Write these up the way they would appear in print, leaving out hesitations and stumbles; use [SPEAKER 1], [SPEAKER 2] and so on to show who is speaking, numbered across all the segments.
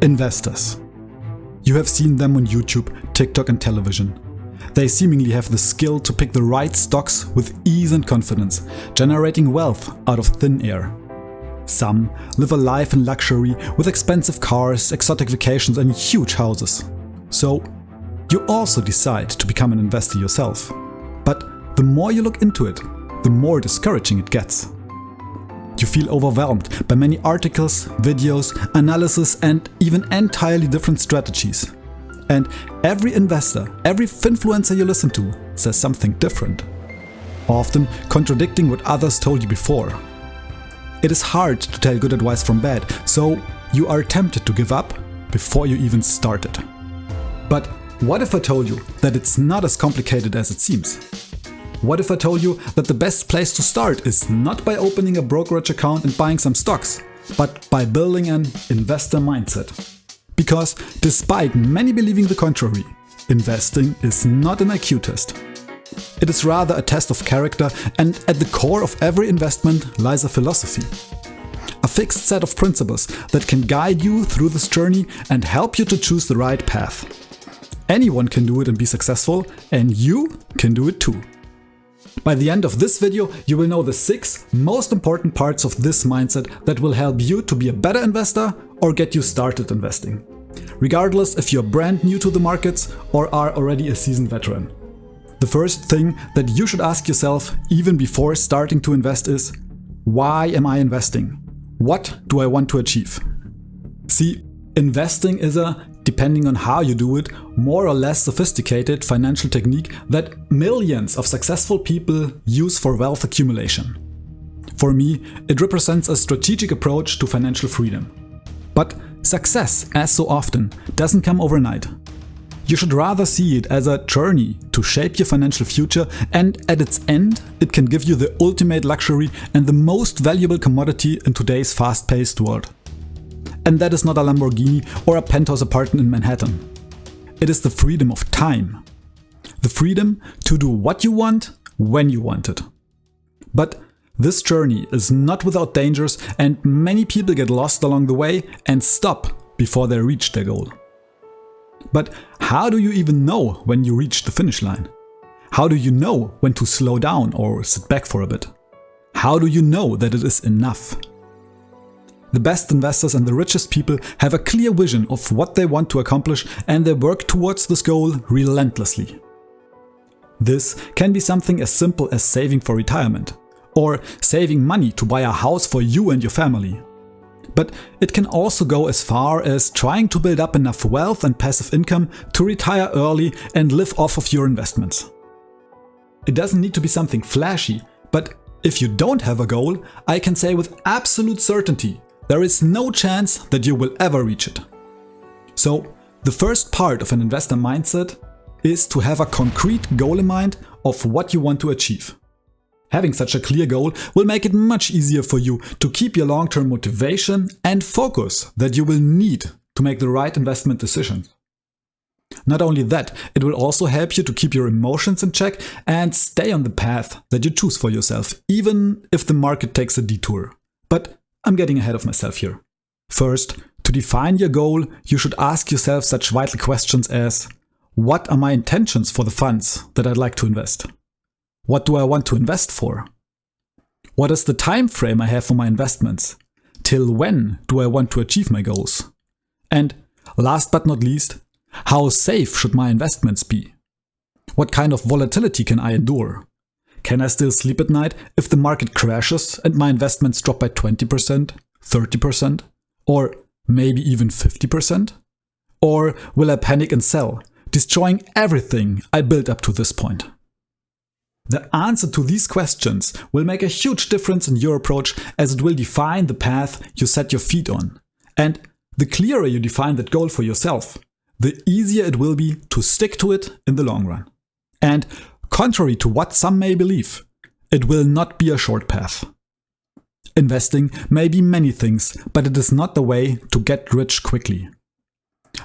[SPEAKER 1] Investors. You have seen them on YouTube, TikTok and television. They seemingly have the skill to pick the right stocks with ease and confidence, generating wealth out of thin air. Some live a life in luxury with expensive cars, exotic vacations and huge houses. So, you also decide to become an investor yourself. But the more you look into it, the more discouraging it gets. You feel overwhelmed by many articles, videos, analysis and even entirely different strategies. And every investor, every finfluencer you listen to says something different, often contradicting what others told you before. It is hard to tell good advice from bad, so you are tempted to give up before you even started. But what if I told you that it's not as complicated as it seems? What if I told you that the best place to start is not by opening a brokerage account and buying some stocks, but by building an investor mindset? Because despite many believing the contrary, investing is not an IQ test. It is rather a test of character, and at the core of every investment lies a philosophy. A fixed set of principles that can guide you through this journey and help you to choose the right path. Anyone can do it and be successful, and you can do it too. By the end of this video, you will know the 6 most important parts of this mindset that will help you to be a better investor or get you started investing, regardless if you're brand new to the markets or are already a seasoned veteran. The first thing that you should ask yourself even before starting to invest is, why am I investing? What do I want to achieve? See, investing is a, depending on how you do it, more or less sophisticated financial technique that millions of successful people use for wealth accumulation. For me, it represents a strategic approach to financial freedom. But success, as so often, doesn't come overnight. You should rather see it as a journey to shape your financial future, and at its end, it can give you the ultimate luxury and the most valuable commodity in today's fast-paced world. And that is not a Lamborghini or a penthouse apartment in Manhattan. It is the freedom of time. The freedom to do what you want, when you want it. But this journey is not without dangers, and many people get lost along the way and stop before they reach their goal. But how do you even know when you reach the finish line? How do you know when to slow down or sit back for a bit? How do you know that it is enough? The best investors and the richest people have a clear vision of what they want to accomplish, and they work towards this goal relentlessly. This can be something as simple as saving for retirement, or saving money to buy a house for you and your family. But it can also go as far as trying to build up enough wealth and passive income to retire early and live off of your investments. It doesn't need to be something flashy, but if you don't have a goal, I can say with absolute certainty, there is no chance that you will ever reach it. So, the first part of an investor mindset is to have a concrete goal in mind of what you want to achieve. Having such a clear goal will make it much easier for you to keep your long-term motivation and focus that you will need to make the right investment decisions. Not only that, it will also help you to keep your emotions in check and stay on the path that you choose for yourself, even if the market takes a detour. But I'm getting ahead of myself here. First, to define your goal, you should ask yourself such vital questions as, what are my intentions for the funds that I'd like to invest? What do I want to invest for? What is the time frame I have for my investments? Till when do I want to achieve my goals? And last but not least, how safe should my investments be? What kind of volatility can I endure? Can I still sleep at night if the market crashes and my investments drop by 20%, 30%, or maybe even 50%? Or will I panic and sell, destroying everything I built up to this point? The answer to these questions will make a huge difference in your approach, as it will define the path you set your feet on. And the clearer you define that goal for yourself, the easier it will be to stick to it in the long run. And contrary to what some may believe, it will not be a short path. Investing may be many things, but it is not the way to get rich quickly.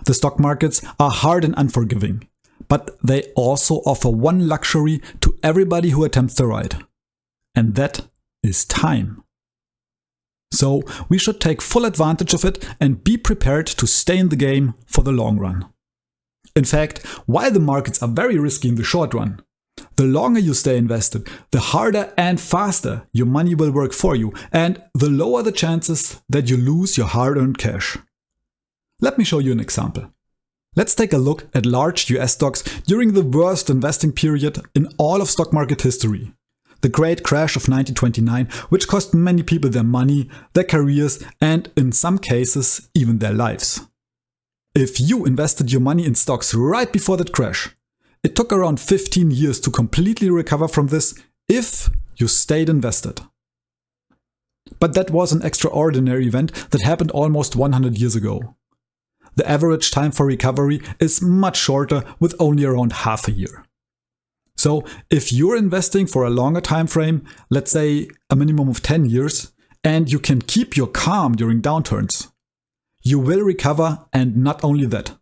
[SPEAKER 1] The stock markets are hard and unforgiving, but they also offer one luxury to everybody who attempts the ride. And that is time. So we should take full advantage of it and be prepared to stay in the game for the long run. In fact, while the markets are very risky in the short run, the longer you stay invested, the harder and faster your money will work for you, and the lower the chances that you lose your hard-earned cash. Let me show you an example. Let's take a look at large US stocks during the worst investing period in all of stock market history. The great crash of 1929, which cost many people their money, their careers, and in some cases, even their lives. If you invested your money in stocks right before that crash, it took around 15 years to completely recover from this if you stayed invested. But that was an extraordinary event that happened almost 100 years ago. The average time for recovery is much shorter, with only around half a year. So if you're investing for a longer time frame, let's say a minimum of 10 years, and you can keep your calm during downturns, you will recover, and not only that.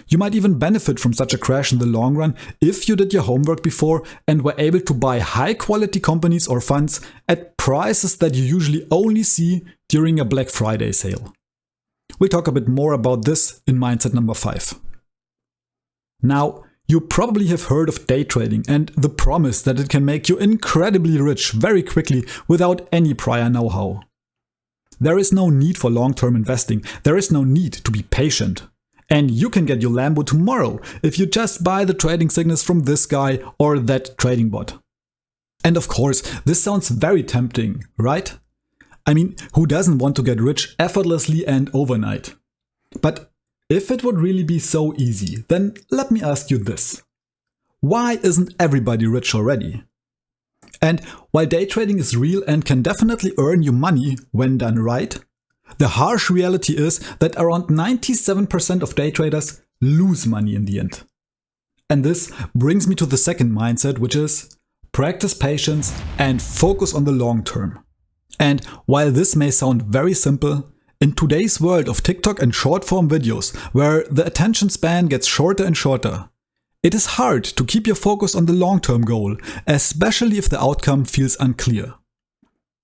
[SPEAKER 1] You might even benefit from such a crash in the long run if you did your homework before and were able to buy high quality companies or funds at prices that you usually only see during a Black Friday sale. We'll talk a bit more about this in mindset number 5. Now, you probably have heard of day trading and the promise that it can make you incredibly rich very quickly without any prior know-how. There is no need for long-term investing. There is no need to be patient. And you can get your Lambo tomorrow if you just buy the trading signals from this guy or that trading bot. And of course, this sounds very tempting, right? I mean, who doesn't want to get rich effortlessly and overnight? But if it would really be so easy, then let me ask you this. Why isn't everybody rich already? And while day trading is real and can definitely earn you money when done right, the harsh reality is that around 97% of day traders lose money in the end. And this brings me to the second mindset, which is practice patience and focus on the long term. And while this may sound very simple, in today's world of TikTok and short form videos, where the attention span gets shorter and shorter, it is hard to keep your focus on the long-term goal, especially if the outcome feels unclear.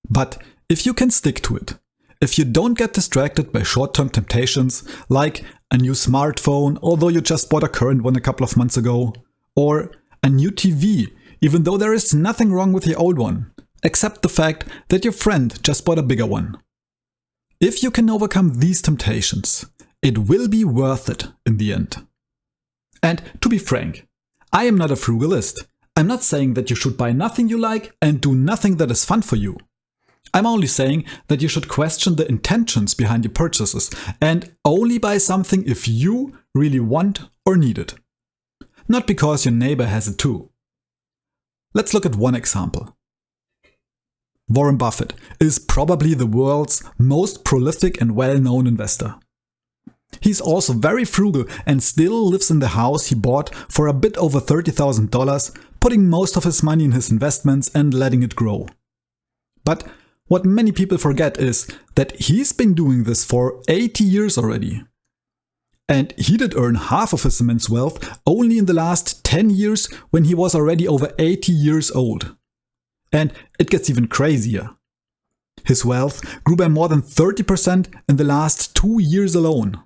[SPEAKER 1] But if you can stick to it, if you don't get distracted by short-term temptations like a new smartphone, although you just bought a current one a couple of months ago, or a new TV, even though there is nothing wrong with your old one, except the fact that your friend just bought a bigger one. If you can overcome these temptations, it will be worth it in the end. And to be frank, I am not a frugalist. I'm not saying that you should buy nothing you like and do nothing that is fun for you. I'm only saying that you should question the intentions behind your purchases and only buy something if you really want or need it. Not because your neighbor has it too. Let's look at one example. Warren Buffett is probably the world's most prolific and well-known investor. He's also very frugal and still lives in the house he bought for a bit over $30,000, putting most of his money in his investments and letting it grow. But what many people forget is that he's been doing this for 80 years already. And he did earn half of his immense wealth only in the last 10 years when he was already over 80 years old. And it gets even crazier. His wealth grew by more than 30% in the last 2 years alone.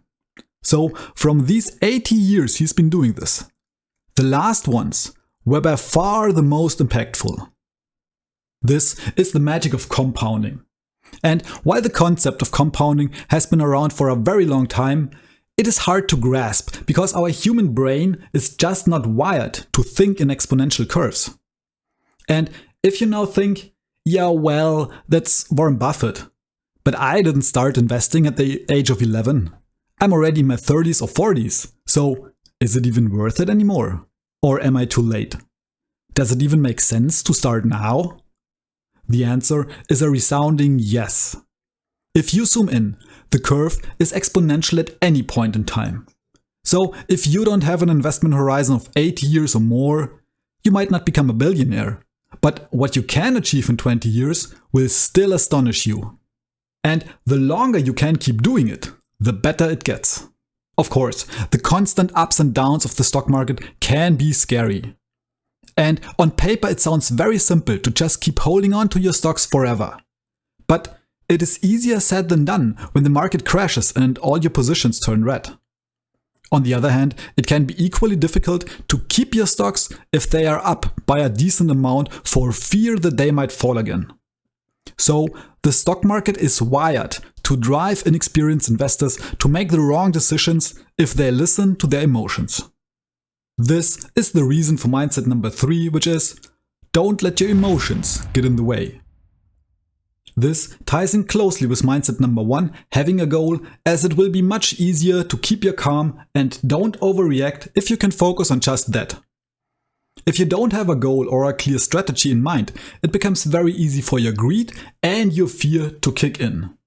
[SPEAKER 1] So from these 80 years he's been doing this, the last ones were by far the most impactful. This is the magic of compounding. And while the concept of compounding has been around for a very long time, it is hard to grasp because our human brain is just not wired to think in exponential curves. And if you now think, yeah, well, that's Warren Buffett, but I didn't start investing at the age of 11. I'm already in my 30s or 40s, so is it even worth it anymore? Or am I too late? Does it even make sense to start now? The answer is a resounding yes. If you zoom in, the curve is exponential at any point in time. So if you don't have an investment horizon of 80 years or more, you might not become a billionaire. But what you can achieve in 20 years will still astonish you. And the longer you can keep doing it, the better it gets. Of course, the constant ups and downs of the stock market can be scary. And on paper it sounds very simple to just keep holding on to your stocks forever. But It is easier said than done when the market crashes and all your positions turn red. On the other hand, it can be equally difficult to keep your stocks if they are up by a decent amount for fear that they might fall again. So, the stock market is wired to drive inexperienced investors to make the wrong decisions if they listen to their emotions. This is the reason for mindset number 3, which is, don't let your emotions get in the way. This ties in closely with mindset number 1, having a goal, as it will be much easier to keep your calm and don't overreact if you can focus on just that. If you don't have a goal or a clear strategy in mind, it becomes very easy for your greed and your fear to kick in.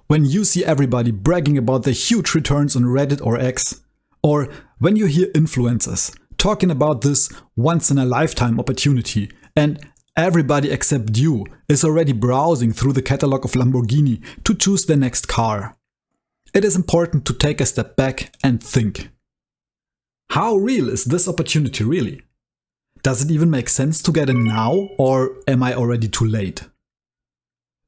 [SPEAKER 1] When you see everybody bragging about their huge returns on Reddit or X, or when you hear influencers talking about this once-in-a-lifetime opportunity and everybody except you is already browsing through the catalog of Lamborghini to choose their next car, it is important to take a step back and think. How real is this opportunity really? Does it even make sense to get in now, or am I already too late?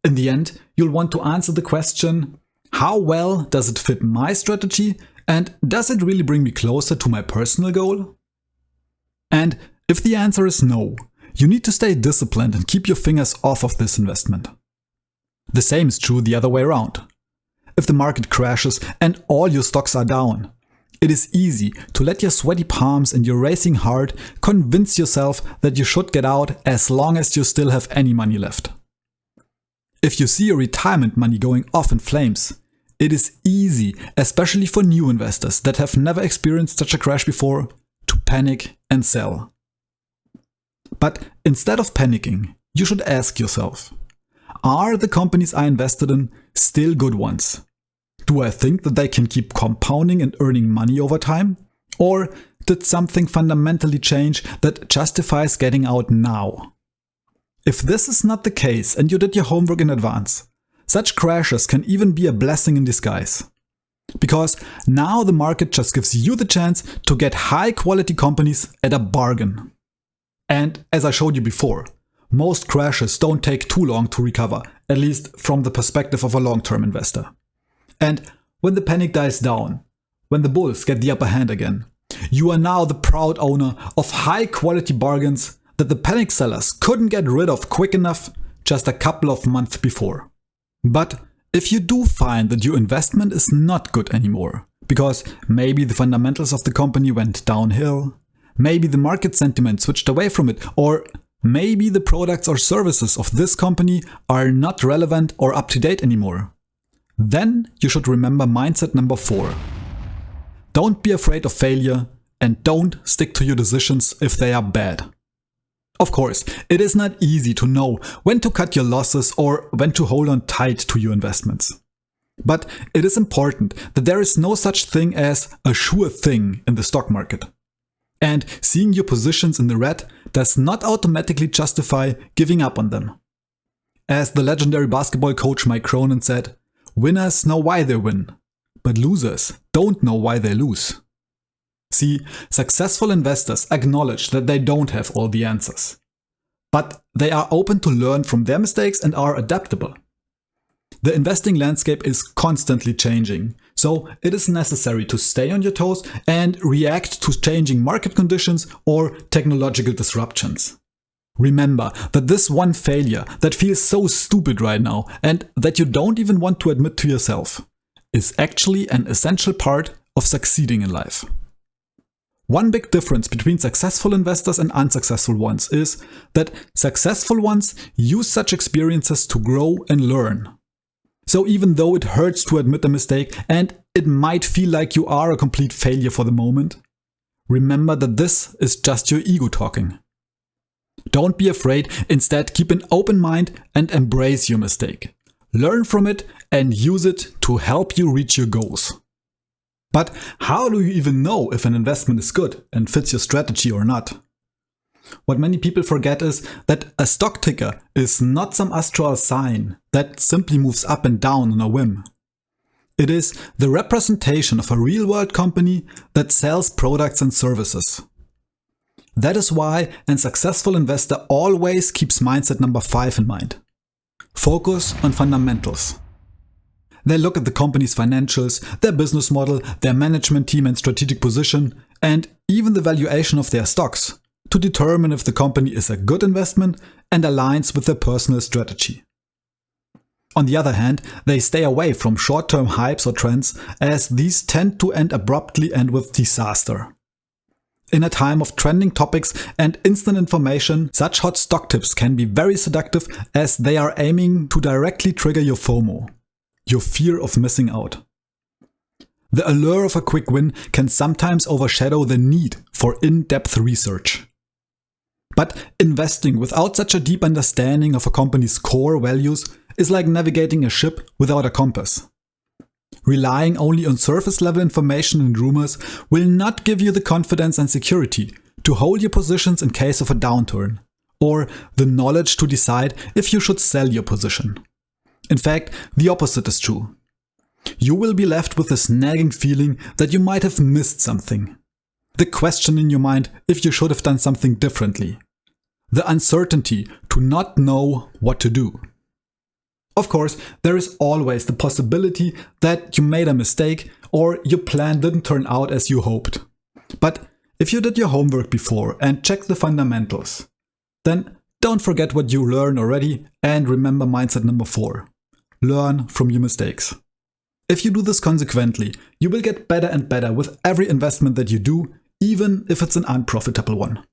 [SPEAKER 1] In the end, you'll want to answer the question, how well does it fit my strategy, and does it really bring me closer to my personal goal? And if the answer is no, you need to stay disciplined and keep your fingers off of this investment. The same is true the other way around. If the market crashes and all your stocks are down, it is easy to let your sweaty palms and your racing heart convince yourself that you should get out as long as you still have any money left. If you see your retirement money going off in flames, it is easy, especially for new investors that have never experienced such a crash before, to panic and sell. But instead of panicking, you should ask yourself, are the companies I invested in still good ones? Do I think that they can keep compounding and earning money over time? Or did something fundamentally change that justifies getting out now? If this is not the case and you did your homework in advance, such crashes can even be a blessing in disguise. Because now the market just gives you the chance to get high quality companies at a bargain. And as I showed you before, most crashes don't take too long to recover, at least from the perspective of a long-term investor. And when the panic dies down, when the bulls get the upper hand again, you are now the proud owner of high-quality bargains that the panic sellers couldn't get rid of quick enough just a couple of months before. But if you do find that your investment is not good anymore, because maybe the fundamentals of the company went downhill, maybe the market sentiment switched away from it, or maybe the products or services of this company are not relevant or up to date anymore, then you should remember mindset number 4. Don't be afraid of failure and don't stick to your decisions if they are bad. Of course, it is not easy to know when to cut your losses or when to hold on tight to your investments. But it is important that there is no such thing as a sure thing in the stock market. And seeing your positions in the red does not automatically justify giving up on them. As the legendary basketball coach Mike Cronin said, winners know why they win, but losers don't know why they lose. See, successful investors acknowledge that they don't have all the answers. But they are open to learn from their mistakes and are adaptable. The investing landscape is constantly changing, so it is necessary to stay on your toes and react to changing market conditions or technological disruptions. Remember that this one failure that feels so stupid right now and that you don't even want to admit to yourself is actually an essential part of succeeding in life. One big difference between successful investors and unsuccessful ones is that successful ones use such experiences to grow and learn. So even though it hurts to admit a mistake and it might feel like you are a complete failure for the moment, remember that this is just your ego talking. Don't be afraid, instead keep an open mind and embrace your mistake. Learn from it and use it to help you reach your goals. But how do you even know if an investment is good and fits your strategy or not? What many people forget is that a stock ticker is not some astral sign that simply moves up and down on a whim. It is the representation of a real-world company that sells products and services. That is why a successful investor always keeps mindset number 5 in mind. focus on fundamentals. They look at the company's financials, their business model, their management team and strategic position, and even the valuation of their stocks to determine if the company is a good investment and aligns with their personal strategy. On the other hand, they stay away from short-term hypes or trends, as these tend to end abruptly and with disaster. In a time of trending topics and instant information, such hot stock tips can be very seductive, as they are aiming to directly trigger your FOMO, your fear of missing out. The allure of a quick win can sometimes overshadow the need for in-depth research. But investing without such a deep understanding of a company's core values is like navigating a ship without a compass. Relying only on surface-level information and rumors will not give you the confidence and security to hold your positions in case of a downturn, or the knowledge to decide if you should sell your position. In fact, the opposite is true. You will be left with this nagging feeling that you might have missed something. The question in your mind if you should have done something differently. The uncertainty to not know what to do. Of course, there is always the possibility that you made a mistake or your plan didn't turn out as you hoped. But if you did your homework before and checked the fundamentals, then don't forget what you learned already and remember mindset number 4. Learn from your mistakes. If you do this consequently, you will get better and better with every investment that you do, even if it's an unprofitable one.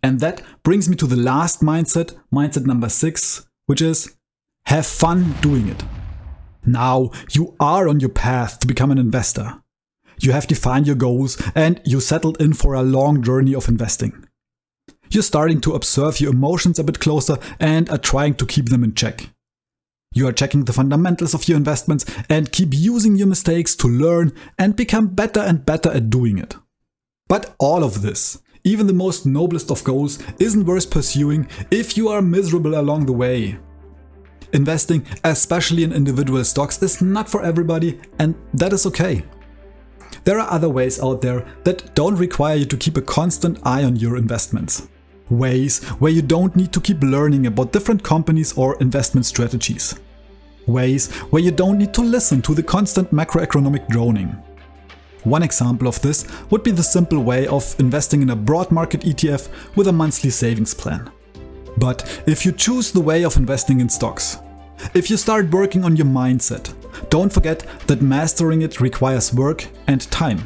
[SPEAKER 1] And that brings me to the last mindset, mindset number 6, which is have fun doing it. Now you are on your path to become an investor. You have defined your goals and you settled in for a long journey of investing. You're starting to observe your emotions a bit closer and are trying to keep them in check. You are checking the fundamentals of your investments and keep using your mistakes to learn and become better and better at doing it. But all of this, even the most noblest of goals, isn't worth pursuing if you are miserable along the way. Investing, especially in individual stocks, is not for everybody, and that is okay. There are other ways out there that don't require you to keep a constant eye on your investments. Ways where you don't need to keep learning about different companies or investment strategies. Ways where you don't need to listen to the constant macroeconomic droning. One example of this would be the simple way of investing in a broad market ETF with a monthly savings plan. But if you choose the way of investing in stocks, if you start working on your mindset, don't forget that mastering it requires work and time.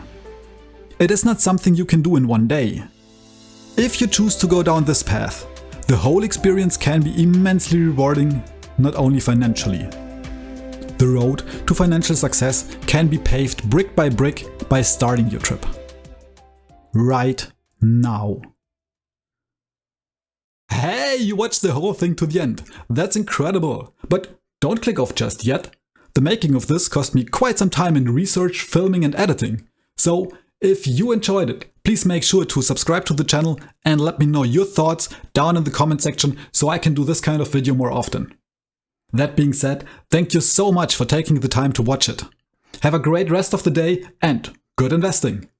[SPEAKER 1] It is not something you can do in one day. If you choose to go down this path, the whole experience can be immensely rewarding, not only financially. The road to financial success can be paved brick by brick by starting your trip. Right now. Hey, you watched the whole thing to the end. That's incredible. But don't click off just yet. The making of this cost me quite some time in research, filming and editing. So if you enjoyed it, please make sure to subscribe to the channel and let me know your thoughts down in the comment section so I can do this kind of video more often. That being said, thank you so much for taking the time to watch it. Have a great rest of the day and good investing!